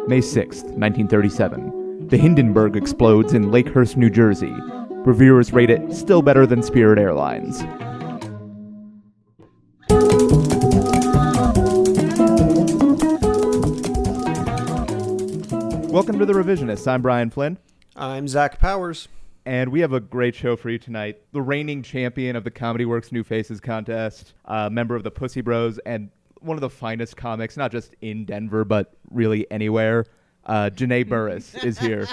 May 6th, 1937. The Hindenburg explodes in Lakehurst, New Jersey. Reviewers rate it still better than Spirit Airlines. Welcome to The Revisionists. I'm Brian Flynn. I'm Zach Powers. And we have a great show for you tonight. The reigning champion of the Comedy Works New Faces contest, member of the Pussy Bros, and one of the finest comics, not just in Denver, but really anywhere. Janae Burris is here.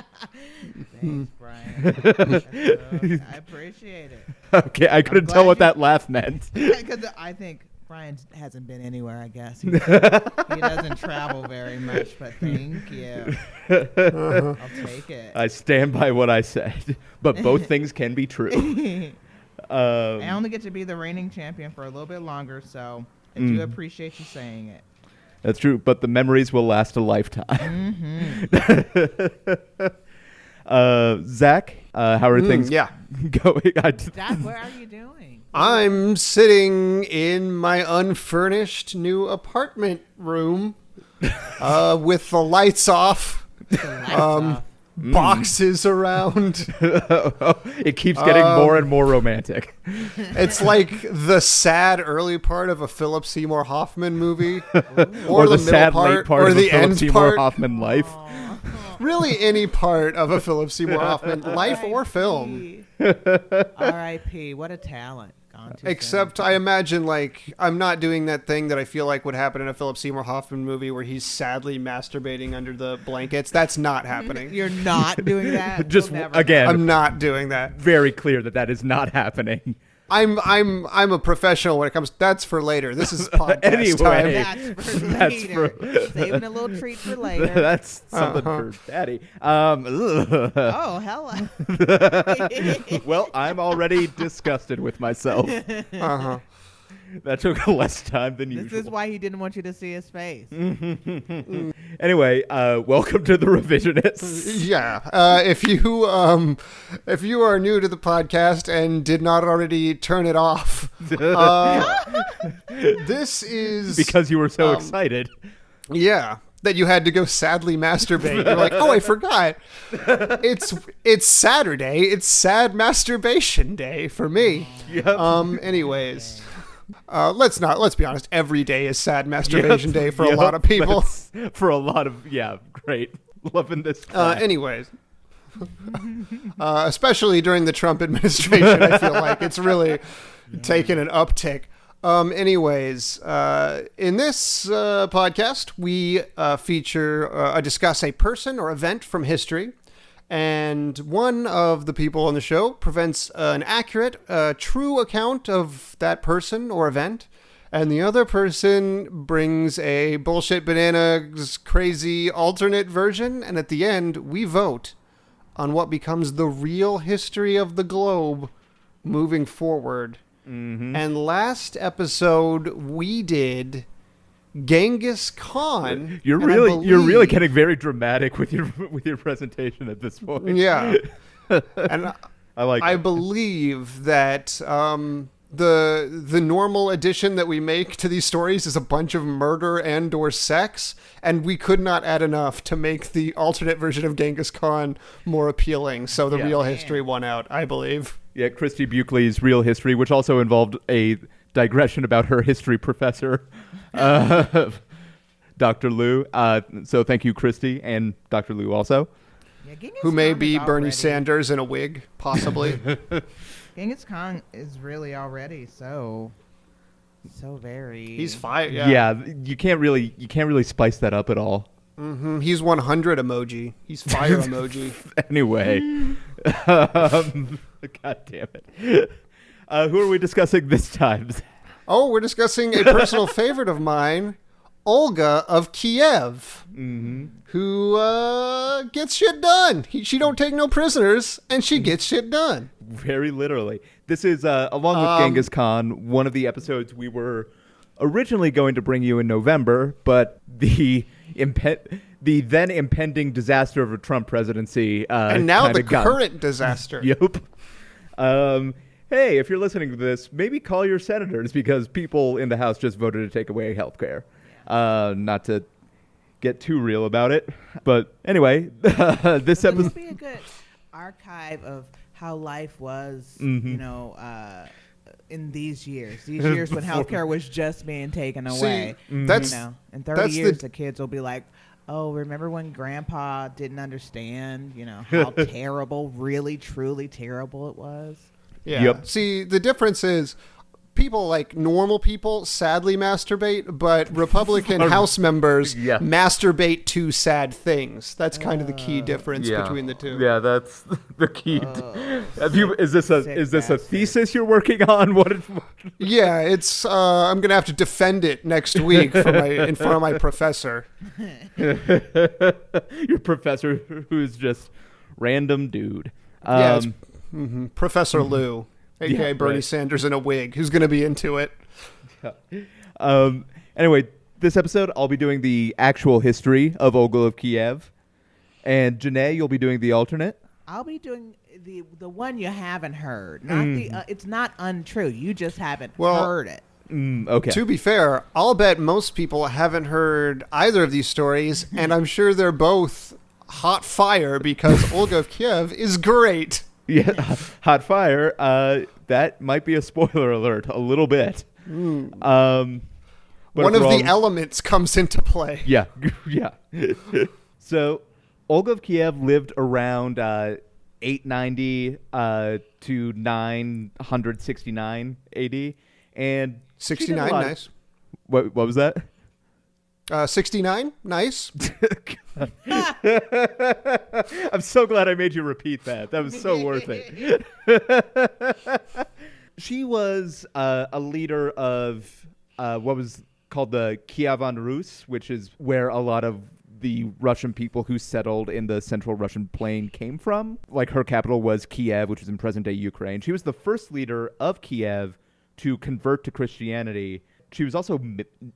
Thanks, Brian. I appreciate it. Okay, I couldn't tell what that laugh meant. Because I think Brian hasn't been anywhere, I guess. He doesn't travel very much, but thank you. I'll take it. I stand by what I said, but both things can be true. I only get to be the reigning champion for a little bit longer, so I do appreciate you saying it. That's true, but the memories will last a lifetime. Zach, how are things going? Zach, what are you doing? I'm sitting in my unfurnished new apartment room with the lights off. Boxes around. It keeps getting more and more romantic. It's like the sad early part of a Philip Seymour Hoffman movie, or the sad late part or of the a Philip end Seymour part. Hoffman life. Really, any part of a Philip Seymour Hoffman life or film. R.I.P. What a talent. Except I imagine, like, I'm not doing that thing that I feel like would happen in a Philip Seymour Hoffman movie where he's sadly masturbating under the blankets. That's not happening. You're not doing that? Just again, I'm not doing that. Very clear that is not happening. I'm a professional when it comes. That's for later. This is podcast Anyway. time. That's for later. Saving a little treat for later. That's something for Daddy. Oh, hello. Well, I'm already disgusted with myself. That took less time than usual. This is why he didn't want you to see his face. Anyway, welcome to The Revisionists. Yeah. If you are new to the podcast and did not already turn it off, this is because you were so excited. Yeah. That you had to go sadly masturbate. You're like, oh, I forgot. It's Saturday. It's sad masturbation day for me. Yep. Anyways. Let's be honest. Every day is sad masturbation day for a lot of people. For a lot of, great. Loving this. Anyways. Especially during the Trump administration, I feel like it's really taken an uptick. Anyways, in this podcast, we discuss a person or event from history. And one of the people on the show presents an accurate, true account of that person or event. And the other person brings a bullshit bananas crazy alternate version. And at the end, we vote on what becomes the real history of the globe moving forward. Mm-hmm. And last episode, we did Genghis Khan. You're really getting very dramatic with your presentation at this point. Yeah. And I it. believe that the normal addition that we make to these stories is a bunch of murder and or sex, and we could not add enough to make the alternate version of Genghis Khan more appealing. So the real history won out, I believe. Yeah, Christy Buckley's real history, which also involved a digression about her history professor, Dr. Lou. So thank you, Christy, and Dr. Lou also. Yeah, who may be Bernie Sanders in a wig, possibly. Genghis Khan is really already so very. He's fire. Yeah, you can't really spice that up at all. Mm-hmm. He's 100 emoji. He's fire emoji. Anyway, God damn it. Who are we discussing this time? Oh, we're discussing a personal favorite of mine, Olga of Kiev, who gets shit done. She don't take no prisoners, and she gets shit done. Very literally. This is, along with Genghis Khan, one of the episodes we were originally going to bring you in November, but the then impending disaster of a Trump presidency. And now the current disaster. Yep. Hey, if you're listening to this, maybe call your senators because people in the House just voted to take away health care. Not to get too real about it. But anyway, this It episode. would be a good archive of how life was, in these years when healthcare was just being taken away. That's in 30 that's years, the kids will be like, oh, remember when Grandpa didn't understand, how terrible, really, truly terrible it was? Yeah. Yep. See, the difference is people, like normal people, sadly masturbate, but Republican House members masturbate to sad things. That's kind of the key difference between the two. Yeah, that's the key. Is this a thesis you're working on? Yeah, it's. I'm gonna have to defend it next week in front of my professor. Your professor, who's just random dude. Yeah, it's, Professor Lou, aka Bernie right. Sanders in a wig, who's gonna be into it. Anyway, this episode I'll be doing the actual history of Olga of Kiev, and Janae, you'll be doing the alternate. I'll be doing the one you haven't heard. Not it's not untrue. You just haven't heard it. Okay. To be fair, I'll bet most people haven't heard either of these stories, and I'm sure they're both hot fire because Olga of Kiev is great. Yeah, hot fire. That might be a spoiler alert, a little bit. But One of the elements comes into play. Yeah, yeah. So, Olga of Kiev lived around 890 to 969 AD, and 69, nice. What was that? 69, nice. I'm so glad I made you repeat that. That was so worth it. She was a leader of what was called the Kievan Rus, which is where a lot of the Russian people who settled in the central Russian plain came from. Like, her capital was Kiev, which is in present-day Ukraine. She was the first leader of Kiev to convert to Christianity. She was also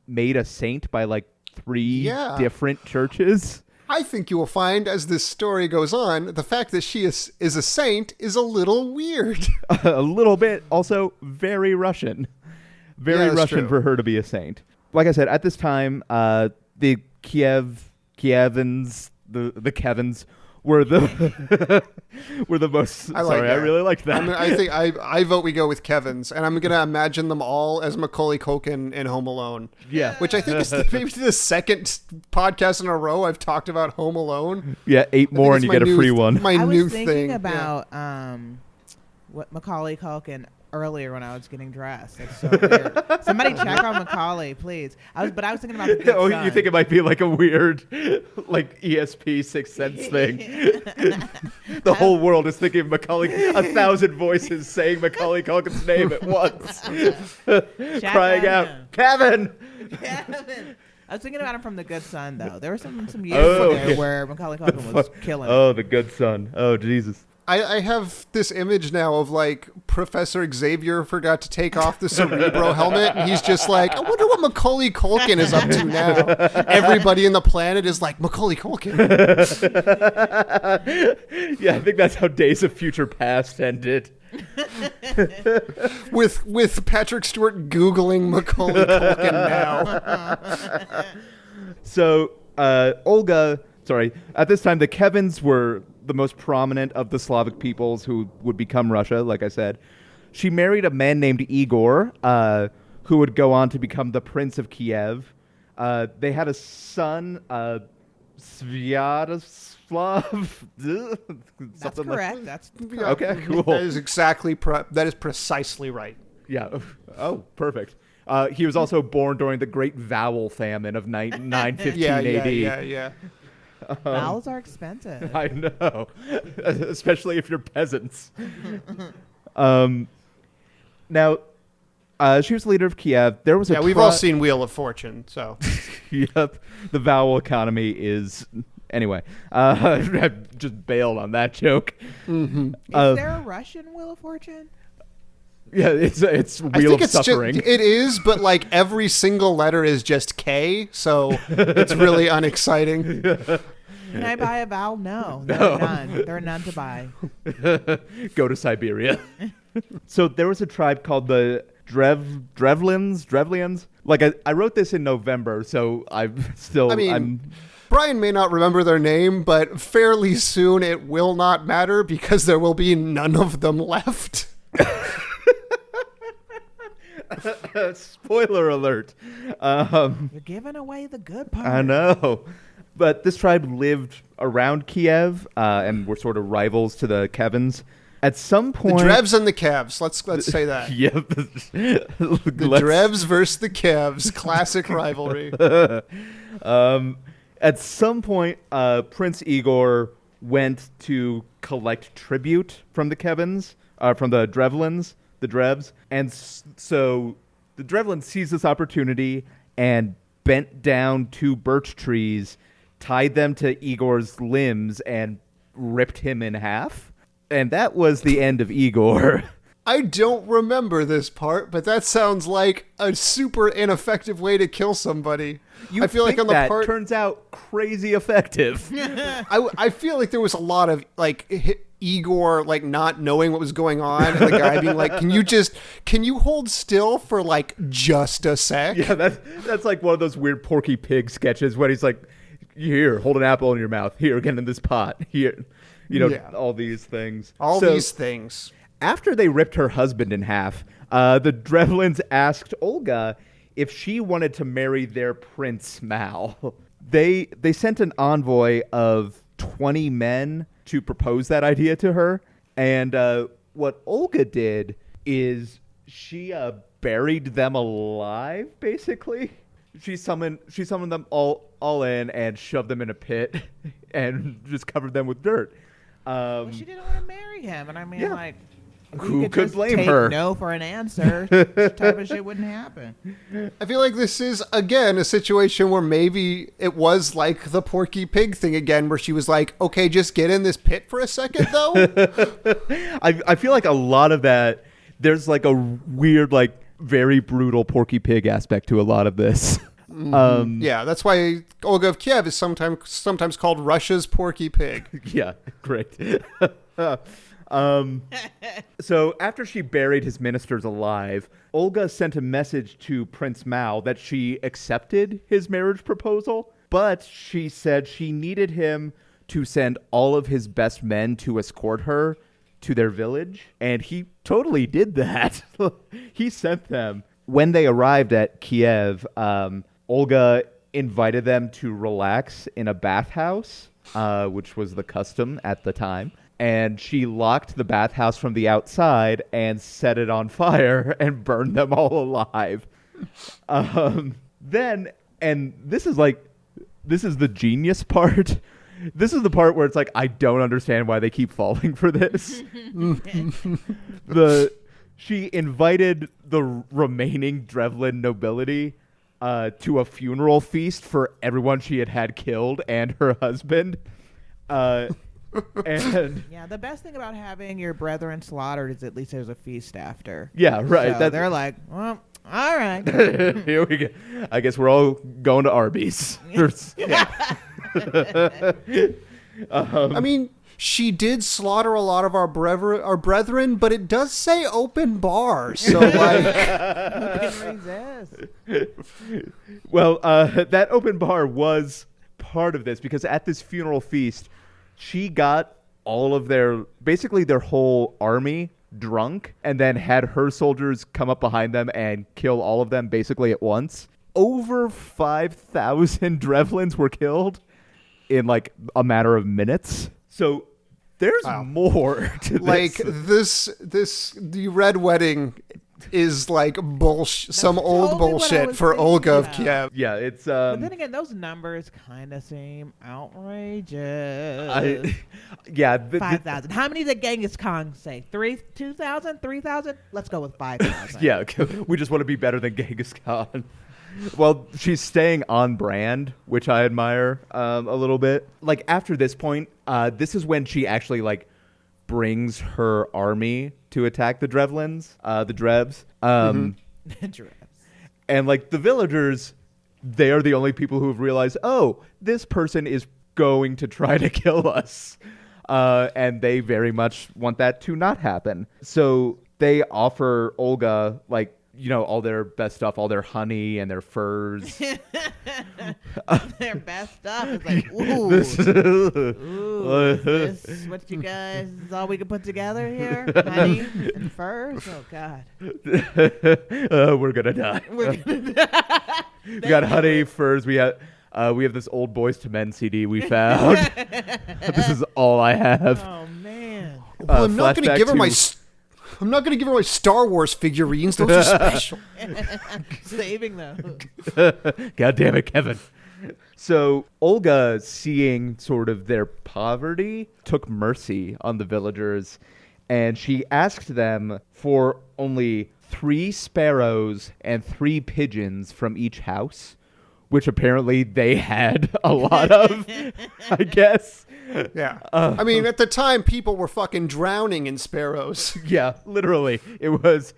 made a saint by, like, 3 different churches. I think you will find, as this story goes on, the fact that she is a saint is a little weird. A little bit. Also, very Russian. Very Russian true. for her to be a saint. Like I said, at this time, the Kievans, the Kevins, were the most. I really liked that. I think I vote we go with Kevin's, and I'm gonna imagine them all as Macaulay Culkin in Home Alone. Yeah, which I think is maybe the second podcast in a row I've talked about Home Alone. Yeah, 8 more and you get a free one. My I new was thinking thing about what Macaulay Culkin earlier when I was getting dressed. That's so weird. Somebody check on Macaulay, please. I was thinking about the Good Son. You think it might be like a weird, like ESP Sixth Sense thing? The whole world is thinking of Macaulay. 1,000 voices saying Macaulay Culkin's name at once, crying out, "Kevin!" Kevin. I was thinking about him from The Good Son, though. There were some years there where Macaulay Culkin was killing. Oh, The Good Son. Oh, Jesus. I have this image now of, like, Professor Xavier forgot to take off the Cerebro helmet, and he's just like, I wonder what Macaulay Culkin is up to now. Everybody in the planet is like, Macaulay Culkin. Yeah, I think that's how Days of Future Past ended. with Patrick Stewart Googling Macaulay Culkin now. So, Olga, at this time, the Kevins were the most prominent of the Slavic peoples who would become Russia, like I said. She married a man named Igor, who would go on to become the Prince of Kiev. They had a son, Sviatoslav. That's correct. That's okay, cool. That is that is precisely right. Yeah. Oh, perfect. He was also born during the Great Vowel Famine of 915 AD. Yeah. Vowels are expensive. I know, especially if you're peasants. Now, she was the leader of Kiev. There was we've all seen Wheel of Fortune, so. Yep, the vowel economy is. Anyway, I just bailed on that joke. Mm-hmm. Is there a Russian Wheel of Fortune? Yeah, it's Wheel of Suffering. It is, but like every single letter is just K, so it's really unexciting. Can I buy a vowel? No, there are none. There are none to buy. Go to Siberia. So there was a tribe called the Drevlians. Like I wrote this in November, so I'm Brian may not remember their name, but fairly soon it will not matter because there will be none of them left. Spoiler alert. You're giving away the good part. I know. But this tribe lived around Kiev and were sort of rivals to the Kevins. At some point... The Drevs and the Kevs. Let's say that. Yep. The Drevs versus the Kevs. Classic rivalry. At some point, Prince Igor went to collect tribute from the Kevins, from the Drevlins, the Drevs. And so the Drevlins seized this opportunity and bent down 2 birch trees, tied them to Igor's limbs, and ripped him in half. And that was the end of Igor. I don't remember this part, but that sounds like a super ineffective way to kill somebody. I feel like on the part turns out crazy effective. I feel like there was a lot of like Igor like not knowing what was going on, and the guy being like, "Can you hold still for like just a sec?" Yeah, that's like one of those weird Porky Pig sketches when he's like, "Here, hold an apple in your mouth. Here, get in this pot. Here." All these things. These things. After they ripped her husband in half, the Drevlins asked Olga if she wanted to marry their Prince Mal. They sent an envoy of 20 men to propose that idea to her. And what Olga did is she buried them alive, basically. She summoned them all in and shoved them in a pit and just covered them with dirt. Well, she didn't want to marry him, and I mean, like, who could blame take her? No for an answer. This type of shit wouldn't happen. I feel like this is again a situation where maybe it was like the Porky Pig thing again, where she was like, "Okay, just get in this pit for a second, though." I feel like a lot of that. There's like a weird, like very brutal Porky Pig aspect to a lot of this. Yeah, that's why Olga of Kiev is sometimes called Russia's Porky Pig. Yeah, great. So after she buried his ministers alive, Olga sent a message to Prince Mal that she accepted his marriage proposal, but she said she needed him to send all of his best men to escort her to their village, and he totally did that. He sent them. When they arrived at Kiev, Olga invited them to relax in a bathhouse, which was the custom at the time. And she locked the bathhouse from the outside and set it on fire and burned them all alive. Then, and this is the genius part. This is the part where it's like, I don't understand why they keep falling for this. She invited the remaining Drevlin nobility to a funeral feast for everyone she had killed and her husband. And yeah, the best thing about having your brethren slaughtered is at least there's a feast after. Yeah, right. So they're like, well, all right. Here we go. I guess we're all going to Arby's. I mean, she did slaughter a lot of our brethren, but it does say open bar, so like, who can resist? Well, that open bar was part of this because at this funeral feast, she got all of their whole army drunk and then had her soldiers come up behind them and kill all of them basically at once. Over 5,000 Drevlins were killed in like a matter of minutes. So there's more to this. The Red Wedding is like bullshit, some old bullshit for Olga of Kiev. Yeah, it's. But then again, those numbers kind of seem outrageous. 5,000. How many did Genghis Khan say? 2,000? 3,000? Let's go with 5,000. Yeah, we just want to be better than Genghis Khan. Well, she's staying on brand, which I admire a little bit. Like after this point, this is when she actually like brings her army to attack the Drevlins, the Drevs. Drevs. And like the villagers, they are the only people who have realized, oh, this person is going to try to kill us. And they very much want that to not happen. So they offer Olga like all their best stuff, all their honey and their furs. Their best stuff is like, ooh, This- ooh, is this what you guys, is all we can put together here? Honey and furs? Oh, God. We're gonna die. We're gonna We got honey, furs. We have this old Boys to Men CD we found. This is all I have. Oh, man. Well, I'm not going to flashback give her my. to- I'm not going to give her my Star Wars figurines. Those are special. Saving those. God damn it, Kevin. So Olga, seeing sort of their poverty, took mercy on the villagers, and she asked them for only 3 sparrows and 3 pigeons from each house, which apparently they had a lot of, I guess. Yeah. I mean, at the time, people were fucking drowning in sparrows. Yeah, literally. It was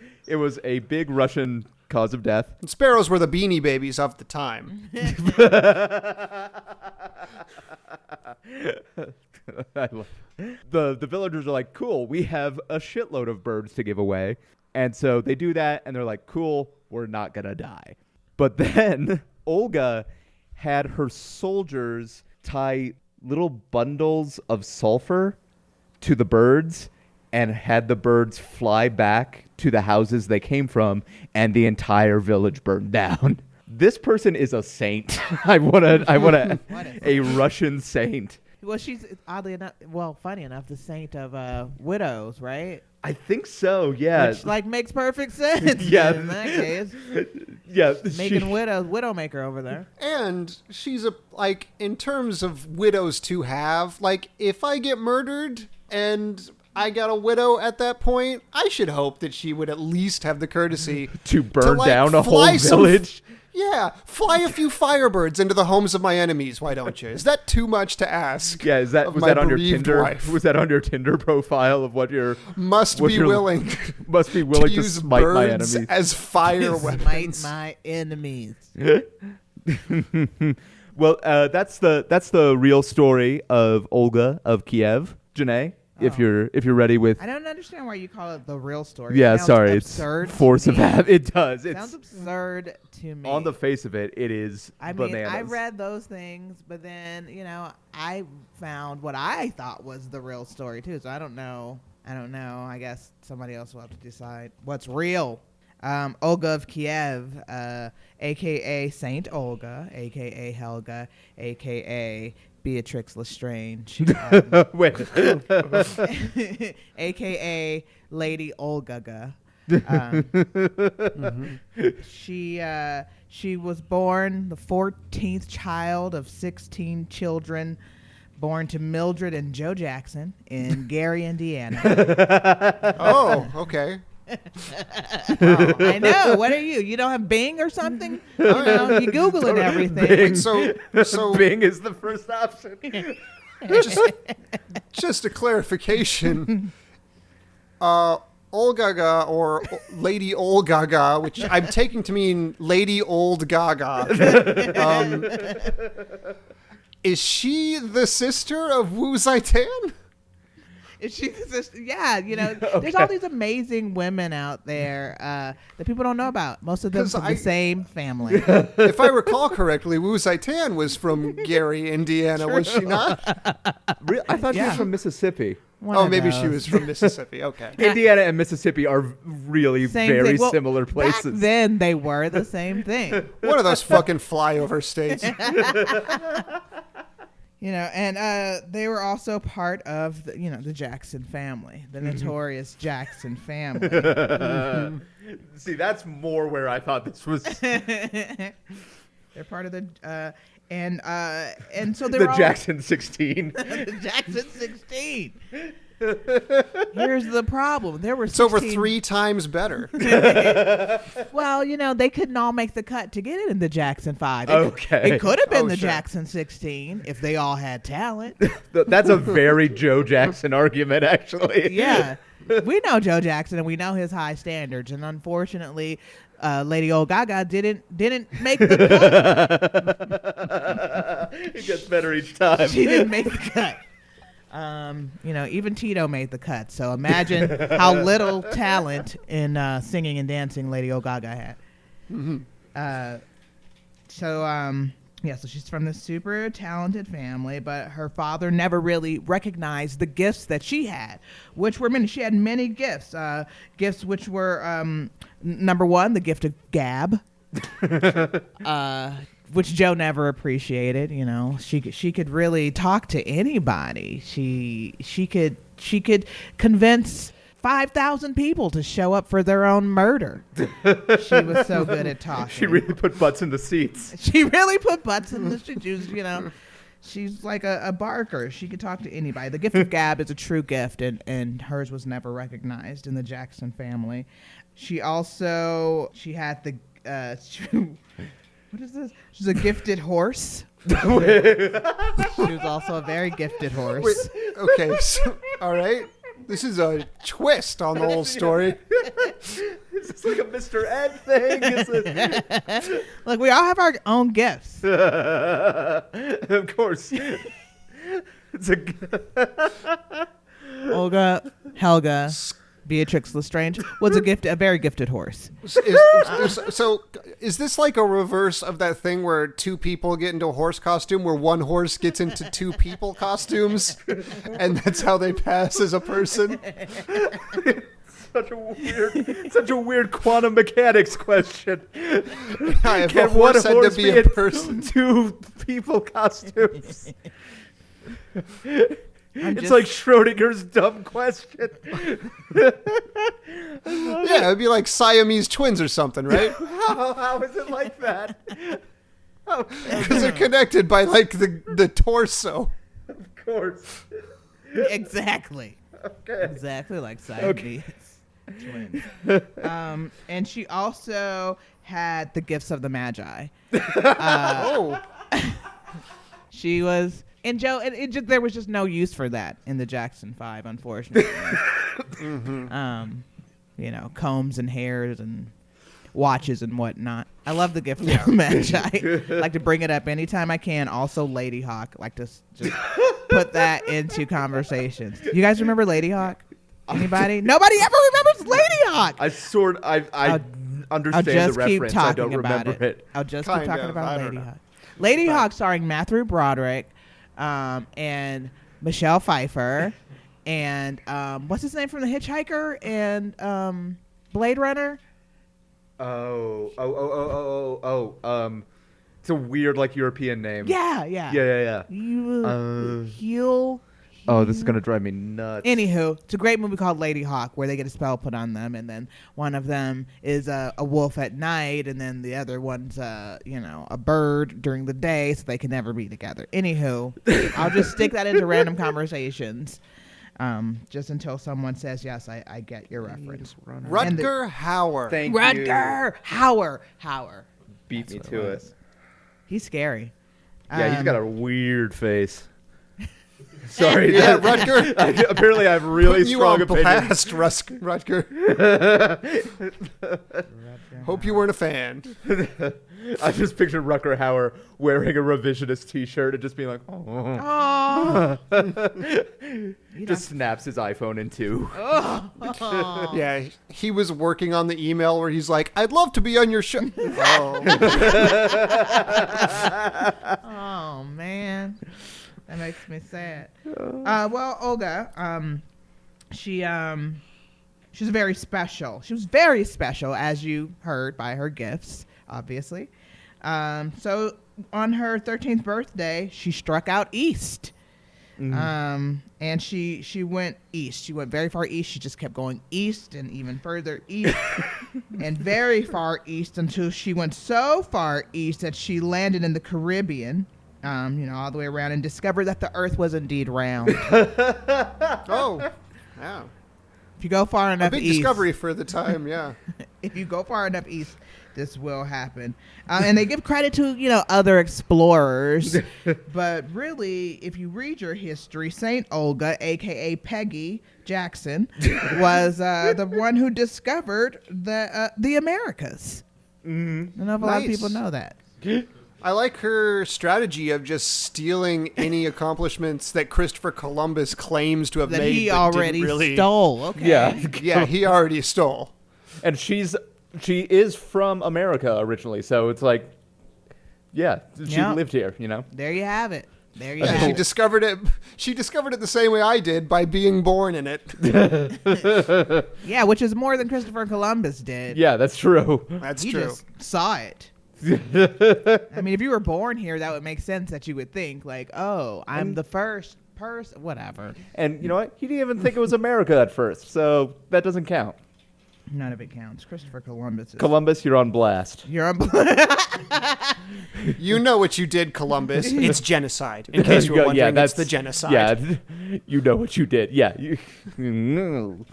a big Russian cause of death. And sparrows were the Beanie Babies of the time. I love the villagers are like, cool, we have a shitload of birds to give away. And so they do that, and they're like, cool, we're not going to die. But then Olga had her soldiers tie little bundles of sulfur to the birds and had the birds fly back to the houses they came from, and the entire village burned down. This person is a saint. I want a Russian saint. Well, she's oddly enough, funny enough, the saint of widows, right? I think so, yeah. Which makes perfect sense. Yeah. In that case, Yeah. making widowmaker over there. And she's in terms of widows to have, if I get murdered and I got a widow at that point, I should hope that she would at least have the courtesy to burn down a whole fly village. Yeah, fly a few firebirds into the homes of my enemies. Why don't you? Is that too much to ask? Yeah, was that on your Tinder? Wife? Was that on your Tinder profile of what your must be willing to use smite my birds enemies as fire weapons? Smite my enemies. Well, that's the real story of Olga of Kiev. Janae, if you're ready with. I don't understand why you call it the real story. Yeah, It sounds sorry, absurd it's force to of me. habit. It does. It Sounds absurd to me. on the face of it. It is. I mean, bananas. I read those things, but then I found what I thought was the real story too. So I don't know. I guess somebody else will have to decide what's real. Olga of Kiev, a.k.a. Saint Olga, a.k.a. Helga, a.k.a. Beatrix Lestrange, Wait. a.k.a. Lady Olga. She was born the 14th child of 16 children, born to Mildred and Joe Jackson in Gary, Indiana. Oh, okay. I know. What are you? You don't have Bing or something? You Google it everything. Bing. So Bing is the first option. just a clarification. Olgaga or Lady Olgaga, which I'm taking to mean Lady Old Gaga. Is she the sister of Wu Zaitan? Is she the sister? Yeah, there's all these amazing women out there that people don't know about. Most of them 'Cause from I- the same family. If I recall correctly, Wu Zaitan was from Gary, Indiana, was she not? I thought she was Yeah. from Mississippi. One Oh, of maybe those. she was from Mississippi. Okay. Indiana and Mississippi are really Same very thing. Well, similar Back places. then, they were the same thing. One of those fucking flyover states. And they were also part of the Jackson family, the notorious Jackson family. See, that's more where I thought this was They're part of the and so they the were all, Jackson 16. the Jackson 16. Here's the problem: there were It's over 16 3 times better. Well, they couldn't all make the cut to get it in the Jackson 5. Okay. It could have been Oh, the sure. Jackson 16 if they all had talent. That's a very Joe Jackson argument, actually. Yeah. We know Joe Jackson and we know his high standards, and unfortunately, Lady Old Gaga didn't make the cut. It gets better each time. She didn't make the cut. Even Tito made the cut. So imagine how little talent in singing and dancing Lady Gaga had. Mm-hmm. So she's from this super talented family, but her father never really recognized the gifts that she had, which were many. She had many gifts. Gifts which were, number one, the gift of gab. Which Joe never appreciated. She could really talk to anybody. She could convince 5,000 people to show up for their own murder. She was so good at talking. She really put butts in the seats. She really put butts in the seats. She's like a barker. She could talk to anybody. The gift of gab is a true gift, and hers was never recognized in the Jackson family. She had the what is this? She's a gifted horse. She was also a very gifted horse. Wait, okay, so, all right. This is a twist on the whole story. Is this like a Mr. Ed thing? Look, we all have our own gifts. Of course. It's Olga, Helga, Beatrix Lestrange was a very gifted horse. So is this like a reverse of that thing where two people get into a horse costume where one horse gets into two people costumes and that's how they pass as a person? Such a weird quantum mechanics question. If Can a horse one had horse to be a person? Two people costumes. It's just- like Schrodinger's dumb question. Yeah, it'd be like Siamese twins or something, right? How is it like that? Because they're connected by like the torso. Of course. Exactly. Okay. Exactly like Siamese twins. And she also had the gifts of the Magi. Oh. She was, and Joe, there was just no use for that in the Jackson 5, unfortunately. Combs and hairs and watches and whatnot. I love the gift of the Magi. I like to bring it up anytime I can. Also, Ladyhawke. Like to just put that into conversations. You guys remember Ladyhawke? Anybody? Nobody ever remembers Ladyhawke. I understand I'll just the keep reference. talking I don't about remember it. I'll just Kind keep talking of, about I don't know. Ladyhawke. Ladyhawke starring Matthew Broderick and Michelle Pfeiffer and what's his name from The Hitchhiker and Blade Runner? It's a weird like European name. Yeah. Yeah. Oh, this is gonna drive me nuts. Anywho, it's a great movie called Ladyhawke where they get a spell put on them, and then one of them is a wolf at night, and then the other one's a bird during the day, so they can never be together. Anywho, I'll just stick that into random conversations, just until someone says yes, I get your reference. Rutger Hauer. Thank you. Rutger Hauer. Beat me That's to what it. He's scary. Yeah, he's got a weird face. Sorry. Yeah, Rutger. Apparently, I have really Putting you strong on opinions. blast, Rutger. Hope you weren't a fan. I just pictured Rutger Hauer wearing a revisionist T-shirt and just being like, Oh. just snaps his iPhone in two. Yeah, he was working on the email where he's like, "I'd love to be on your show." Oh man, that makes me sad. Well, Olga, she's very special. She was very special, as you heard by her gifts, obviously. So on her 13th birthday, she struck out east. And she went east. She went very far east. She just kept going east and even further east and very far east until she went so far east that she landed in the Caribbean, all the way around, and discovered that the earth was indeed round. Oh, yeah. If you go far enough A big east, discovery for the time, yeah. if you go far enough east, this will happen. And they give credit to, other explorers. But really, if you read your history, St. Olga, a.k.a. Peggy Jackson, was the one who discovered the Americas. I don't know if a lot of Nice. people know that. I like her strategy of just stealing any accomplishments that Christopher Columbus claims to have That made. he but already didn't really... stole. Okay. Yeah. Yeah, he already stole. And she is from America originally, so it's like, yeah, she Yep. lived here, you know? There you have it. There you Yeah, have she it. discovered it. She discovered it the same way I did, by being born in it. Yeah, which is more than Christopher Columbus did. Yeah, that's true. That's He true. just saw it. I mean, if you were born here, that would make sense that you would think, like, oh, I'm the first person, whatever. And you know what? He didn't even think it was America at first, so that doesn't count. None of it counts. Christopher Columbus is... Columbus, you're on blast. You're on... You know what you did, Columbus. It's genocide. In case you were wondering, that's it's the genocide. Yeah, you know what you did. Yeah. No.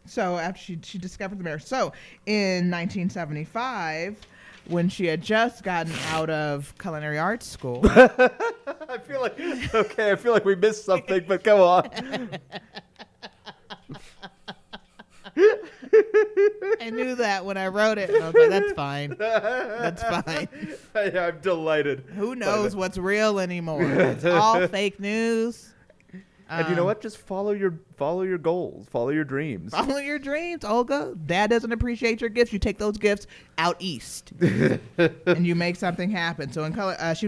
So after she discovered the mirror. So in 1975, when she had just gotten out of culinary arts school... I feel like we missed something, but go on. I knew that when I wrote it. And I was like, that's fine. That's fine. I'm delighted. Who knows what's real anymore? It's all fake news. And you know what? Just follow your goals, follow your dreams. Follow your dreams, Olga. Dad doesn't appreciate your gifts. You take those gifts out east, and you make something happen. So she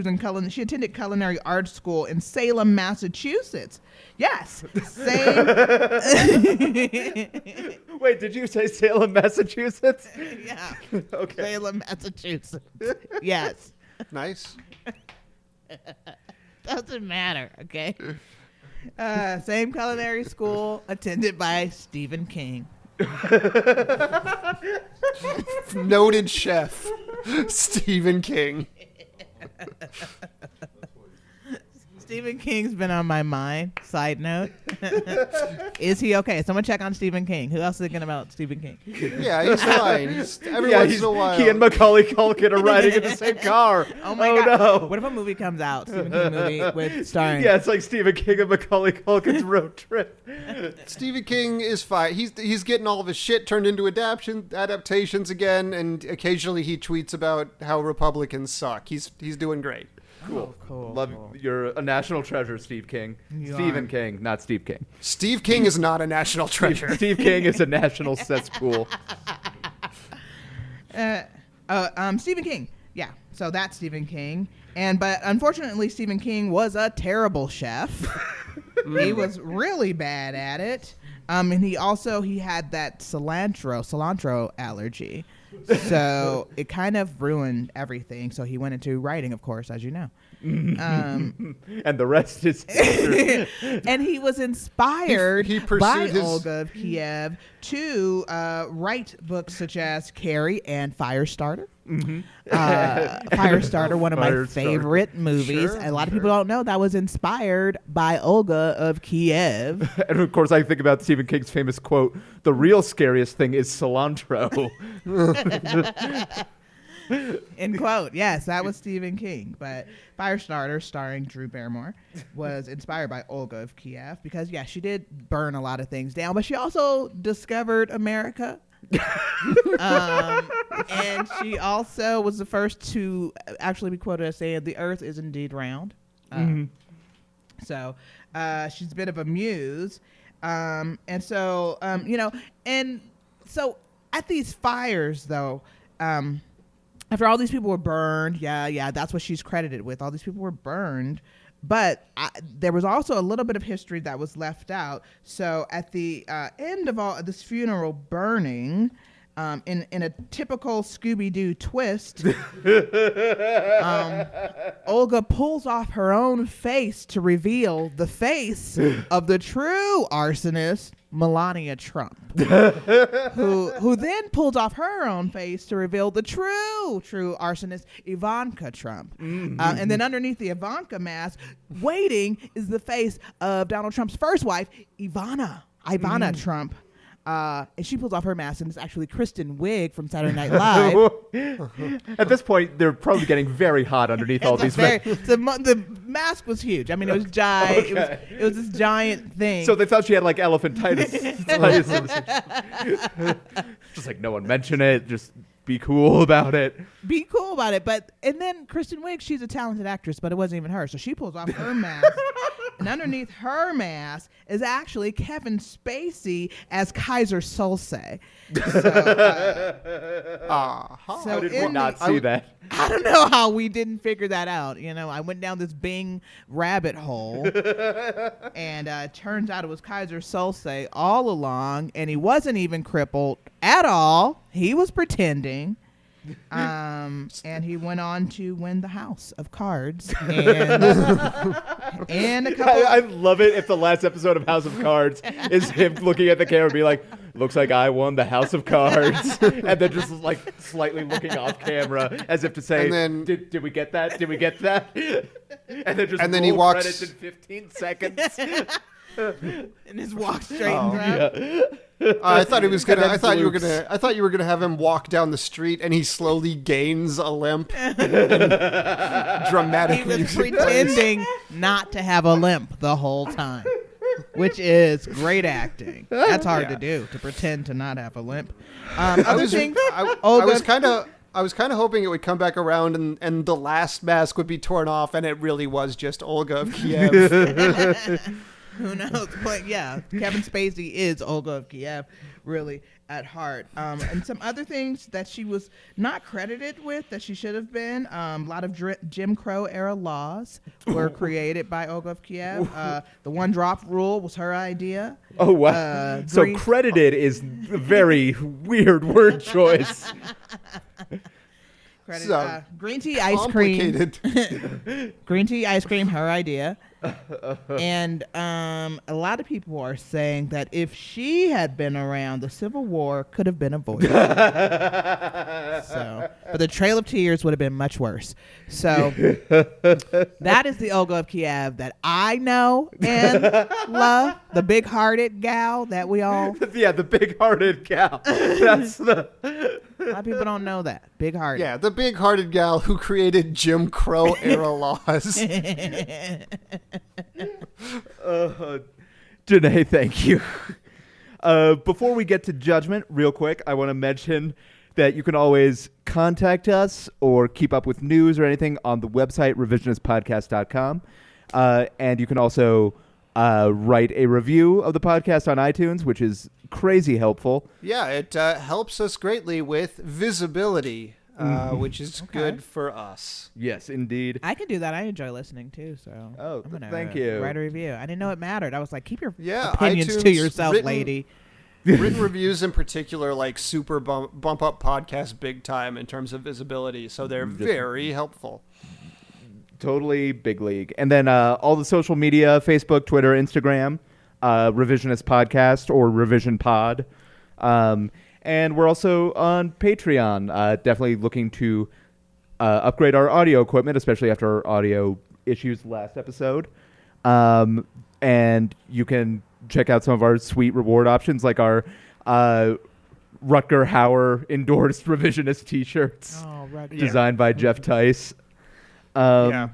attended culinary arts school in Salem, Massachusetts. Yes, same. Wait, did you say Salem, Massachusetts? Yeah. Okay. Salem, Massachusetts. Yes. Nice. Doesn't matter. Okay. Same culinary school attended by Stephen King. Noted chef, Stephen King. Stephen King's been on my mind. Side note. Is he okay? Someone check on Stephen King. Who else is thinking about Stephen King? Yeah, he's fine. Every once in a while. He and Macaulay Culkin are riding in the same car. Oh my God. No. What if a movie comes out, Stephen King movie, with starring... Yeah, it's like Stephen King and Macaulay Culkin's road trip. Stephen King is fine. He's getting all of his shit turned into adaptations again, and occasionally he tweets about how Republicans suck. He's doing great. Cool. Oh, cool. Love you're a national treasure, Steve King. You Stephen are. King, not Steve King. Steve King is not a national treasure. Steve King is a national cesspool. Stephen King. Yeah, so that's Stephen King. But unfortunately, Stephen King was a terrible chef. He was really bad at it. And he had that cilantro allergy. So it kind of ruined everything. So he went into writing, of course, as you know. And the rest is history. And he was inspired He pursued by his- Olga of Kiev to write books such as Carrie and Firestarter. Mm-hmm. Firestarter, one of my Firestarter. favorite movies. Sure, A lot of people don't know that was inspired by Olga of Kiev. And of course, I think about Stephen King's famous quote, "The real scariest thing is cilantro." End quote. Yes, that was Stephen King. But Firestarter, starring Drew Barrymore, was inspired by Olga of Kiev because, yeah, she did burn a lot of things down, but she also discovered America. And she also was the first to actually be quoted as saying, "The earth is indeed round." So she's a bit of a muse. And so at these fires, though, after all these people were burned, yeah, that's what she's credited with. All these people were burned. But there was also a little bit of history that was left out. So at the end of all this funeral burning, in a typical Scooby-Doo twist, Olga pulls off her own face to reveal the face of the true arsonist, Melania Trump, who then pulls off her own face to reveal the true arsonist, Ivanka Trump. And then underneath the Ivanka mask, waiting is the face of Donald Trump's first wife, Ivana Trump. And she pulls off her mask, and it's actually Kristen Wiig from Saturday Night Live. At this point, they're probably getting very hot underneath all these men. The mask was huge. I mean, it was giant. Okay. It was this giant thing. So they thought she had like elephantitis. Just like no one mention it. Just be cool about it. Be cool about it. And then Kristen Wiig, she's a talented actress, but it wasn't even her. So she pulls off her mask. And underneath her mask is actually Kevin Spacey as Kaiser Soze. How did we not see that? I don't know how we didn't figure that out. I went down this Bing rabbit hole, and it turns out it was Kaiser Soze all along, and he wasn't even crippled at all. He was pretending. And he went on to win the House of Cards and a couple. I love it if the last episode of House of Cards is him looking at the camera and be like, looks like I won the House of Cards. And then just like slightly looking off camera as if to say, and then, did we get that? Did we get that? And then he walks credits in 15 seconds. And just walk straight and I thought he was gonna. I thought you were gonna have him walk down the street, and he slowly gains a limp. Dramatically, he was pretending not to have a limp the whole time, which is great acting. That's hard to do, to pretend to not have a limp. Other things. I was kind of hoping it would come back around, and the last mask would be torn off, and it really was just Olga of Kiev. Who knows? But yeah, Kevin Spacey is Olga of Kiev, really, at heart. And some other things that she was not credited with that she should have been. A lot of Jim Crow era laws were created by Olga of Kiev. The one drop rule was her idea. Oh, wow. So credited is a very weird word choice. Green tea ice cream. Green tea ice cream, her idea. And a lot of people are saying that if she had been around, the Civil War could have been avoided. But the Trail of Tears would have been much worse. So that is the Olga of Kiev that I know and love. The big-hearted gal that we all... Yeah, the big-hearted gal. That's the... A lot of people don't know that. Big-hearted. Yeah, the big-hearted gal who created Jim Crow era laws. Janae, thank you. Before we get to judgment, real quick, I want to mention that you can always contact us or keep up with news or anything on the website, revisionistpodcast.com. And you can also write a review of the podcast on iTunes, which is crazy helpful. Yeah, it helps us greatly with visibility, which is good for us. Yes, indeed. I can do that. I enjoy listening too. So I'm gonna thank you. Write a review. I didn't know it mattered. I was like, keep your iTunes, opinions to yourself, lady. Written reviews in particular, like super bump up podcasts big time in terms of visibility. So they're very helpful. Totally big league. And then all the social media, Facebook, Twitter, Instagram, Revisionist Podcast or Revision Pod. And we're also on Patreon, definitely looking to upgrade our audio equipment, especially after our audio issues last episode. And you can check out some of our sweet reward options, like our Rutger Hauer endorsed revisionist T-shirts designed by Jeff Tice. We're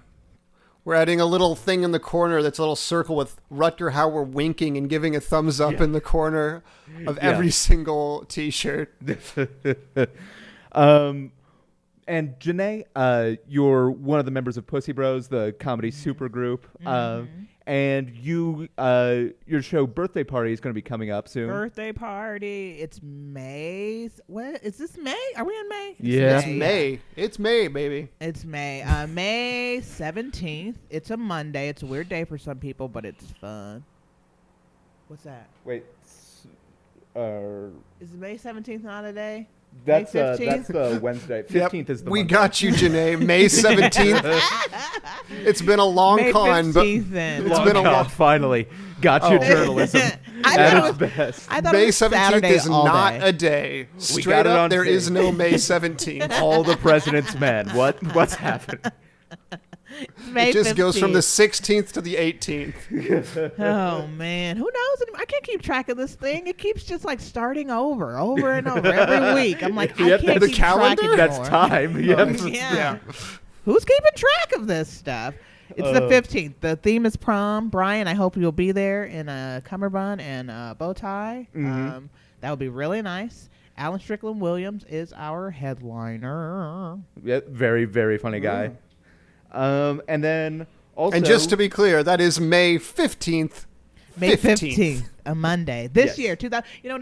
adding a little thing in the corner that's a little circle with Rutger Hauer winking and giving a thumbs up in the corner of every single T-shirt. And Janae, you're one of the members of Pussy Bros, the comedy supergroup. And you, your show Birthday Party is going to be coming up soon. Birthday Party. It's May. What is this? May? Are we in May? Yeah. It's May. It's May, baby. It's May. May 17th. It's a Monday. It's a weird day for some people, but it's fun. What's that? Wait. Is May 17th not a day? That's the Wednesday. 15th is the We Monday. got you, Janae. May 17th. It's been a long May con, but 15th then. it's been a long. Finally, got your journalism at its best. I thought May it was 17th Saturday is all not day. a day. got Straight it up, on there tape. is no May 17th. All the president's men. What's happening? May It just goes from the 15th. 16th to the 18th. Oh man, who knows? I can't keep track of this thing. It keeps just like starting over and over every week. I'm like, I Yep, can't the keep track calendar? anymore. That's time. Yep. Yeah. Who's keeping track of this stuff? It's the 15th. The theme is prom. Brian, I hope you'll be there in a cummerbund and a bow tie. That would be really nice. Alan Strickland Williams is our headliner. Yeah, very, very funny guy. And then also... And just to be clear, that is May 15th. May 15th, a Monday. This year, it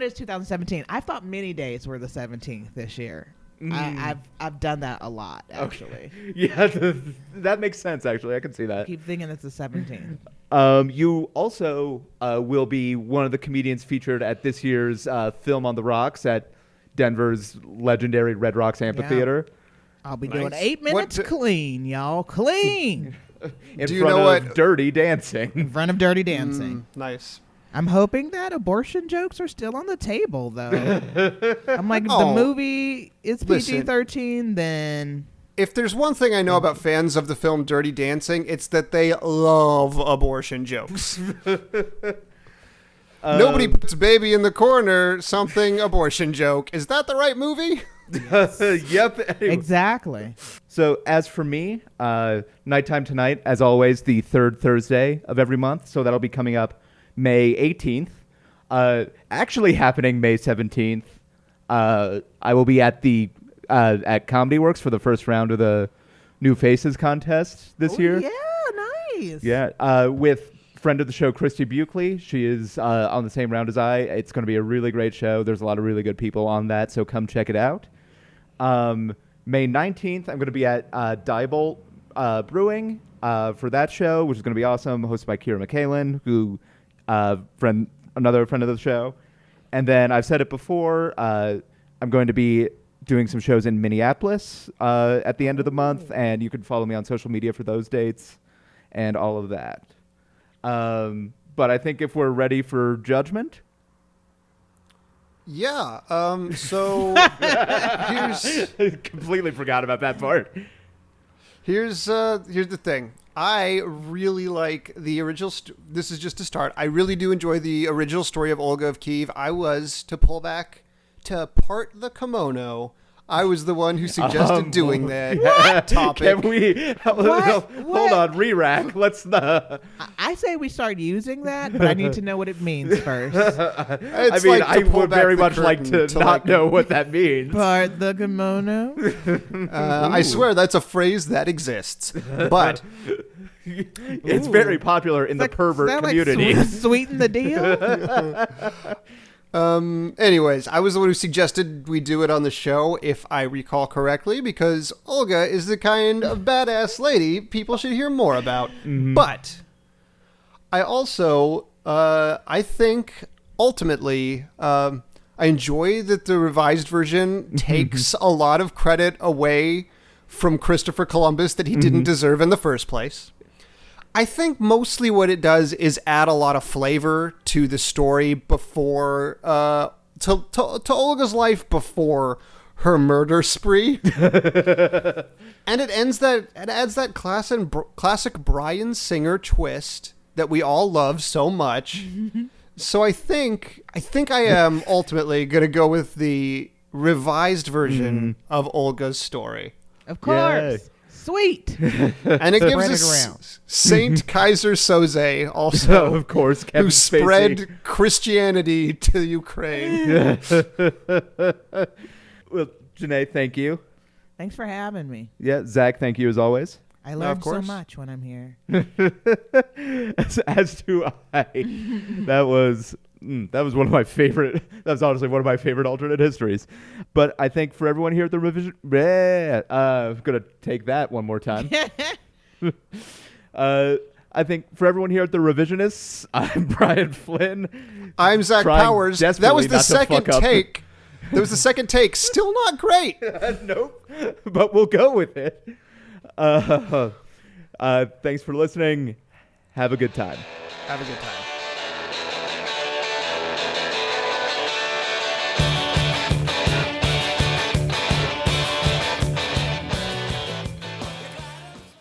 is 2017. I thought many days were the 17th this year. I've done that a lot, actually. Okay. Yeah, that makes sense, actually. I can see that. I keep thinking it's the 17th. You also will be one of the comedians featured at this year's Film on the Rocks at Denver's legendary Red Rocks Amphitheater. Yeah. I'll be doing 8 minutes clean, y'all. Clean. In front of Dirty Dancing. In front of Dirty Dancing. Nice. I'm hoping that abortion jokes are still on the table, though. I'm like, the movie is PG-13, then... If there's one thing I know about fans of the film Dirty Dancing, it's that they love abortion jokes. Nobody puts baby in the corner, something abortion joke. Is that the right movie? Yep. Exactly. So as for me, Nighttime Tonight, as always, the third Thursday of every month. So that'll be coming up May 18th. Actually happening May 17th. I will be at at Comedy Works for the first round of the New Faces contest this year. Yeah, nice. Yeah, with friend of the show, Christy Buckley. She is on the same round as I. It's going to be a really great show. There's a lot of really good people on that, so come check it out. May 19th, I'm going to be at Diebold Brewing for that show, which is going to be awesome, hosted by Kira McKalen, who another friend of the show. And then I've said it before, I'm going to be doing some shows in Minneapolis at the end of the month, and you can follow me on social media for those dates and all of that. But I think if we're ready for judgment. Yeah. So here's completely forgot about that part. Here's the thing. I really like the original. This is just a start. I really do enjoy the original story of Olga of Kiev. I was to part the kimono. I was the one who suggested doing that topic. Can we hold on, re-rack? I say we start using that, but I need to know what it means first. I would very much like to not know what that means. Part the kimono. I swear that's a phrase that exists, but it's very popular in the pervert community. Like sweeten the deal. Anyways, I was the one who suggested we do it on the show, if I recall correctly, because Olga is the kind of badass lady people should hear more about. Mm-hmm. But I also, I think ultimately, I enjoy that the revised version takes a lot of credit away from Christopher Columbus that he didn't deserve in the first place. I think mostly what it does is add a lot of flavor to the story before, to Olga's life before her murder spree. And it adds that classic Bryan Singer twist that we all love so much. So I think I am ultimately going to go with the revised version of Olga's story. Of course. Yay. Sweet. And it gives us Saint Kaiser Soze also, of course, who spread Christianity to Ukraine. Well, Janae, thank you. Thanks for having me. Yeah, Zach, thank you as always. I learn so much when I'm here. as do I. That was one of my favorite. That was honestly one of my favorite alternate histories. But I think for everyone here at the revision, I'm gonna take that one more time. I think for everyone here at the Revisionists, I'm Brian Flynn. I'm Zach Powers. That was the second take. That was the second take. Still not great. Nope. But we'll go with it. Thanks for listening. Have a good time. Have a good time.